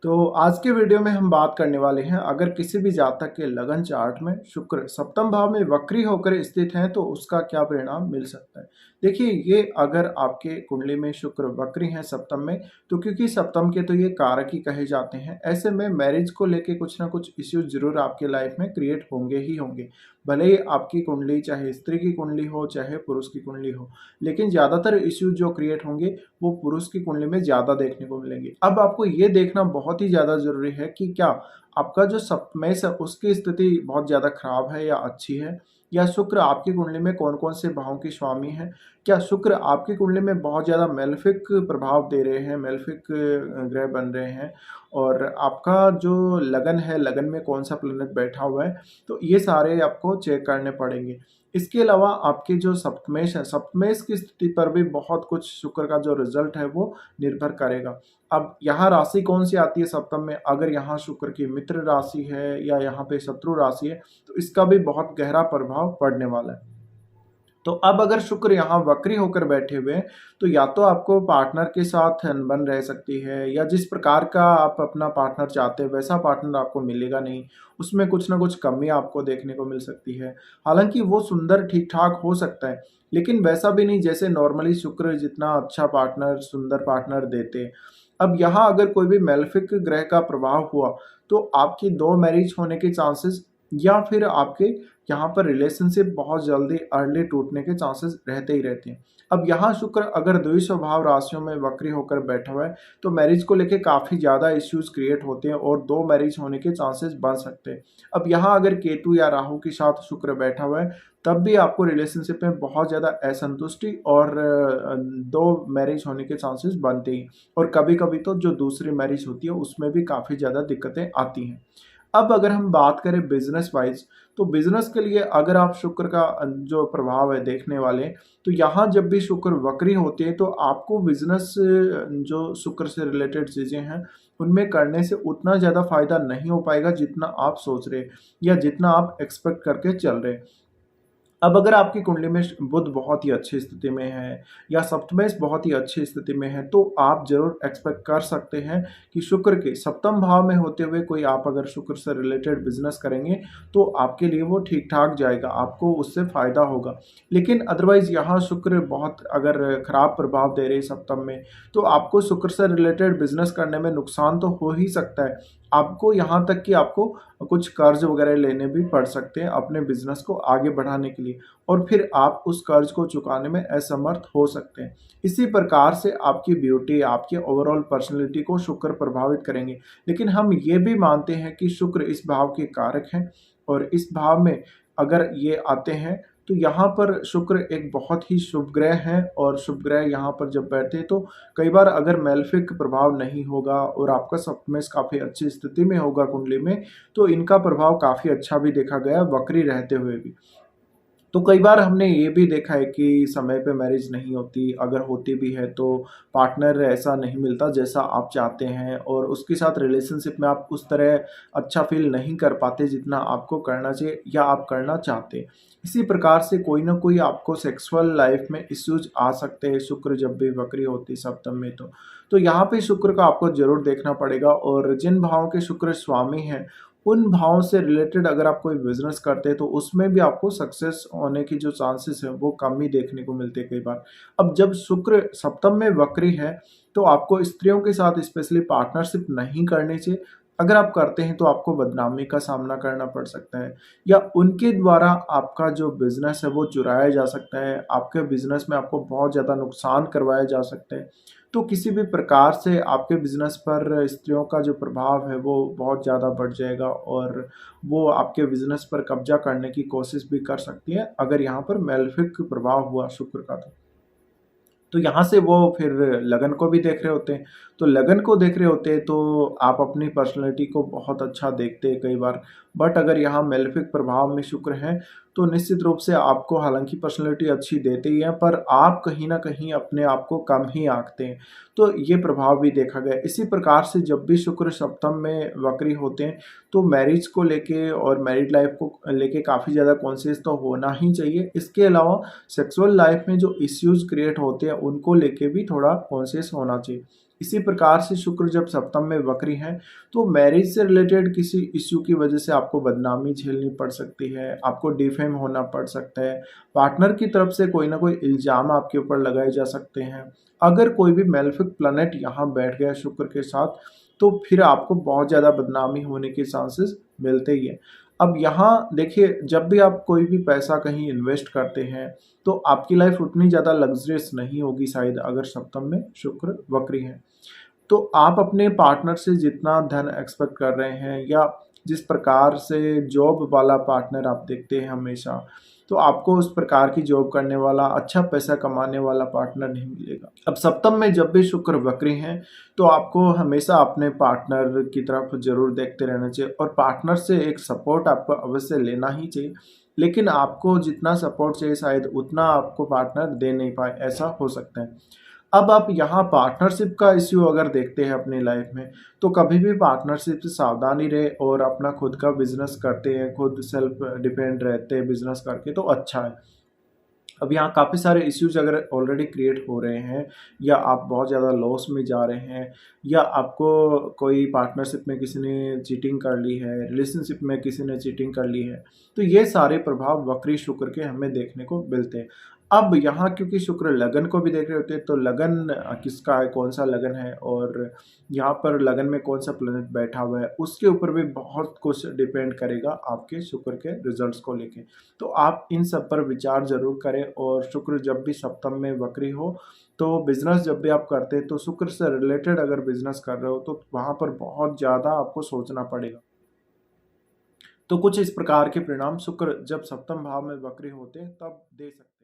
तो आज के वीडियो में हम बात करने वाले हैं, अगर किसी भी जातक के लगन चार्ट में शुक्र सप्तम भाव में वक्री होकर स्थित है तो उसका क्या परिणाम मिल सकता है। देखिए, ये अगर आपके कुंडली में शुक्र वक्री है सप्तम में, तो क्योंकि सप्तम के तो ये कारक ही कहे जाते हैं, ऐसे में मैरिज को लेके कुछ ना कुछ इश्यूज जरूर आपके लाइफ में क्रिएट होंगे ही होंगे। भले ही आपकी कुंडली चाहे स्त्री की कुंडली हो चाहे पुरुष की कुंडली हो, लेकिन ज्यादातर इश्यूज जो क्रिएट होंगे वो पुरुष की कुंडली में ज़्यादा देखने को मिलेंगे। अब आपको ये देखना बहुत ही ज़्यादा ज़रूरी है कि क्या आपका जो सप्तमेश है उसकी स्थिति बहुत ज़्यादा खराब है या अच्छी है, या शुक्र आपकी कुंडली में कौन-कौन से भावों के स्वामी हैं? क्या शुक्र आपकी कुंडली में बहुत ज़्यादा मेलेफिक प्रभाव दे रहे हैं, मेलेफिक ग्रह बन रहे हैं, और आपका जो लगन है, लगन में कौन-सा प्लैनेट बैठा हुआ है, तो ये सारे आपको चेक करने पड़ेंगे। इसके अलावा आपके जो सप्तमेश है, सप्तमेश की स्थिति पर भी बहुत कुछ शुक्र का जो रिजल्ट है वो निर्भर करेगा। अब यहाँ राशि कौन सी आती है सप्तम में, अगर यहाँ शुक्र की मित्र राशि है या यहाँ पे शत्रु राशि है, तो इसका भी बहुत गहरा प्रभाव पड़ने वाला है। तो अब अगर शुक्र यहाँ वक्री होकर बैठे हुए हैं, तो या तो आपको पार्टनर के साथ अनबन रह सकती है, या जिस प्रकार का आप अपना पार्टनर चाहते हैं वैसा पार्टनर आपको मिलेगा नहीं, उसमें कुछ ना कुछ कमी आपको देखने को मिल सकती है। हालांकि वो सुंदर ठीक ठाक हो सकता है, लेकिन वैसा भी नहीं जैसे नॉर्मली शुक्र जितना अच्छा पार्टनर, सुंदर पार्टनर देते। अब यहाँ अगर कोई भी मेलेफिक ग्रह का प्रभाव हुआ, तो आपकी दो मैरिज होने के चांसेस, या फिर आपके यहाँ पर रिलेशनशिप बहुत जल्दी अर्ली टूटने के चांसेस रहते ही रहते हैं। अब यहाँ शुक्र अगर द्वि स्वभाव राशियों में वक्री होकर बैठा हुआ है, तो मैरिज को लेके काफ़ी ज़्यादा इश्यूज क्रिएट होते हैं और दो मैरिज होने के चांसेस बन सकते हैं। अब यहाँ अगर केतु या राहु के साथ शुक्र बैठा हुआ है, तब भी आपको रिलेशनशिप में बहुत ज़्यादा असंतुष्टि और दो मैरिज होने के चांसेस बनते ही, और कभी कभी तो जो दूसरी मैरिज होती है उसमें भी काफ़ी ज़्यादा दिक्कतें आती हैं। अब अगर हम बात करें बिजनेस वाइज, तो बिजनेस के लिए अगर आप शुक्र का जो प्रभाव है देखने वाले, तो यहाँ जब भी शुक्र वक्री होते हैं तो आपको बिजनेस जो शुक्र से रिलेटेड चीज़ें हैं उनमें करने से उतना ज़्यादा फायदा नहीं हो पाएगा जितना आप सोच रहे, या जितना आप एक्सपेक्ट करके चल रहे। अब अगर आपकी कुंडली में बुध बहुत ही अच्छी स्थिति में है, या सप्तमेश बहुत ही अच्छी स्थिति में है, तो आप जरूर एक्सपेक्ट कर सकते हैं कि शुक्र के सप्तम भाव में होते हुए कोई आप अगर शुक्र से रिलेटेड बिजनेस करेंगे तो आपके लिए वो ठीक ठाक जाएगा, आपको उससे फायदा होगा। लेकिन अदरवाइज यहाँ शुक्र बहुत अगर खराब प्रभाव दे रहे सप्तम में, तो आपको शुक्र से रिलेटेड बिजनेस करने में नुकसान तो हो ही सकता है। आपको यहाँ तक कि आपको कुछ कर्ज वगैरह लेने भी पड़ सकते हैं अपने बिजनेस को आगे बढ़ाने के लिए, और फिर आप उस कर्ज को चुकाने में असमर्थ हो सकते हैं। इसी प्रकार से आपकी ब्यूटी, आपकी ओवरऑल पर्सनैलिटी को शुक्र प्रभावित करेंगे। लेकिन हम ये भी मानते हैं कि शुक्र इस भाव के कारक हैं, और इस भाव में अगर ये आते हैं तो यहाँ पर शुक्र एक बहुत ही शुभ ग्रह है, और शुभ ग्रह यहाँ पर जब बैठते हैं तो कई बार अगर मेलेफिक प्रभाव नहीं होगा और आपका सप्तमेश काफ़ी अच्छी स्थिति में होगा कुंडली में, तो इनका प्रभाव काफ़ी अच्छा भी देखा गया वक्री रहते हुए भी। तो कई बार हमने ये भी देखा है कि समय पे मैरिज नहीं होती, अगर होती भी है तो पार्टनर ऐसा नहीं मिलता जैसा आप चाहते हैं, और उसके साथ रिलेशनशिप में आप उस तरह अच्छा फील नहीं कर पाते जितना आपको करना चाहिए या आप करना चाहते हैं। इसी प्रकार से कोई ना कोई आपको सेक्सुअल लाइफ में इश्यूज आ सकते हैं शुक्र जब भी वक्री होती सप्तम में। तो यहाँ पे शुक्र का आपको जरूर देखना पड़ेगा, और जिन भावों के शुक्र स्वामी हैं उन भावों से रिलेटेड अगर आप कोई बिजनेस करते हैं तो उसमें भी आपको सक्सेस होने की जो चांसेस है वो कम ही देखने को मिलते हैं कई बार। अब जब शुक्र सप्तम में वक्री है, तो आपको स्त्रियों के साथ स्पेशली पार्टनरशिप नहीं करनी चाहिए। अगर आप करते हैं तो आपको बदनामी का सामना करना पड़ सकता है, या उनके द्वारा आपका जो बिजनेस है वो चुराया जा सकता है, आपके बिजनेस में आपको बहुत ज़्यादा नुकसान करवाया जा सकता है। तो किसी भी प्रकार से आपके बिजनेस पर स्त्रियों का जो प्रभाव है वो बहुत ज़्यादा बढ़ जाएगा, और वो आपके बिजनेस पर कब्जा करने की कोशिश भी कर सकती है अगर यहाँ पर मेलेफिक प्रभाव हुआ शुक्र का। तो यहाँ से वो फिर लगन को भी देख रहे होते हैं। तो लगन को देख रहे होते हैं तो आप अपनी पर्सनैलिटी को बहुत अच्छा देखते हैं कई बार। बट अगर यहाँ मेलेफिक प्रभाव में शुक्र है, तो निश्चित रूप से आपको हालांकि पर्सनैलिटी अच्छी देते ही हैं, पर आप कहीं न कहीं अपने आप को कम ही आंकते हैं। तो ये प्रभाव भी देखा गया। इसी प्रकार से जब भी शुक्र सप्तम में वक्री होते हैं, तो मैरिज को लेके और मैरिड लाइफ को लेके काफ़ी ज़्यादा कॉन्शियस तो होना ही चाहिए। इसके अलावा सेक्सुअल लाइफ में जो इश्यूज़ क्रिएट होते हैं उनको लेके भी थोड़ा कॉन्शियस होना चाहिए। इसी प्रकार से शुक्र जब सप्तम में वक्री है तो मैरिज से रिलेटेड किसी इश्यू की वजह से आपको बदनामी झेलनी पड़ सकती है, आपको डिफेम होना पड़ सकता है, पार्टनर की तरफ से कोई ना कोई इल्ज़ाम आपके ऊपर लगाए जा सकते हैं। अगर कोई भी मेलेफिक प्लैनेट यहाँ बैठ गया शुक्र के साथ, तो फिर आपको बहुत ज़्यादा बदनामी होने के चांसेस मिलते ही हैं। अब यहाँ देखिए, जब भी आप कोई भी पैसा कहीं इन्वेस्ट करते हैं, तो आपकी लाइफ उतनी ज़्यादा लग्ज़रियस नहीं होगी शायद, अगर सप्तम में शुक्र वक्री है। तो आप अपने पार्टनर से जितना धन एक्सपेक्ट कर रहे हैं, या जिस प्रकार से जॉब वाला पार्टनर आप देखते हैं हमेशा, तो आपको उस प्रकार की जॉब करने वाला, अच्छा पैसा कमाने वाला पार्टनर नहीं मिलेगा। अब सप्तम में जब भी शुक्र वक्री हैं, तो आपको हमेशा अपने पार्टनर की तरफ ज़रूर देखते रहना चाहिए, और पार्टनर से एक सपोर्ट आपको अवश्य लेना ही चाहिए। लेकिन आपको जितना सपोर्ट चाहिए शायद उतना आपको पार्टनर दे नहीं पाए, ऐसा हो सकता है। अब आप यहाँ पार्टनरशिप का इश्यू अगर देखते हैं अपनी लाइफ में, तो कभी भी पार्टनरशिप से सावधानी रहे और अपना खुद का बिजनेस करते हैं, खुद सेल्फ डिपेंड रहते हैं बिजनेस करके, तो अच्छा है। अब यहाँ काफ़ी सारे इश्यूज अगर ऑलरेडी क्रिएट हो रहे हैं, या आप बहुत ज़्यादा लॉस में जा रहे हैं, या आपको कोई पार्टनरशिप में किसी ने चीटिंग कर ली है, रिलेशनशिप में किसी ने चीटिंग कर ली है, तो ये सारे प्रभाव वक्री शुक्र के हमें देखने को मिलते हैं। अब यहाँ क्योंकि शुक्र लगन को भी देख रहे होते हैं, तो लगन किसका है, कौन सा लगन है, और यहाँ पर लगन में कौन सा प्लेनेट बैठा हुआ है, उसके ऊपर भी बहुत कुछ डिपेंड करेगा आपके शुक्र के रिजल्ट्स को लेके। तो आप इन सब पर विचार ज़रूर करें, और शुक्र जब भी सप्तम में वक्री हो, तो बिज़नेस जब भी आप करते हैं, तो शुक्र से रिलेटेड अगर बिज़नेस कर रहे हो, तो वहाँ पर बहुत ज़्यादा आपको सोचना पड़ेगा। तो कुछ इस प्रकार के परिणाम शुक्र जब सप्तम भाव में वक्री होते हैं तब दे सकते हैं।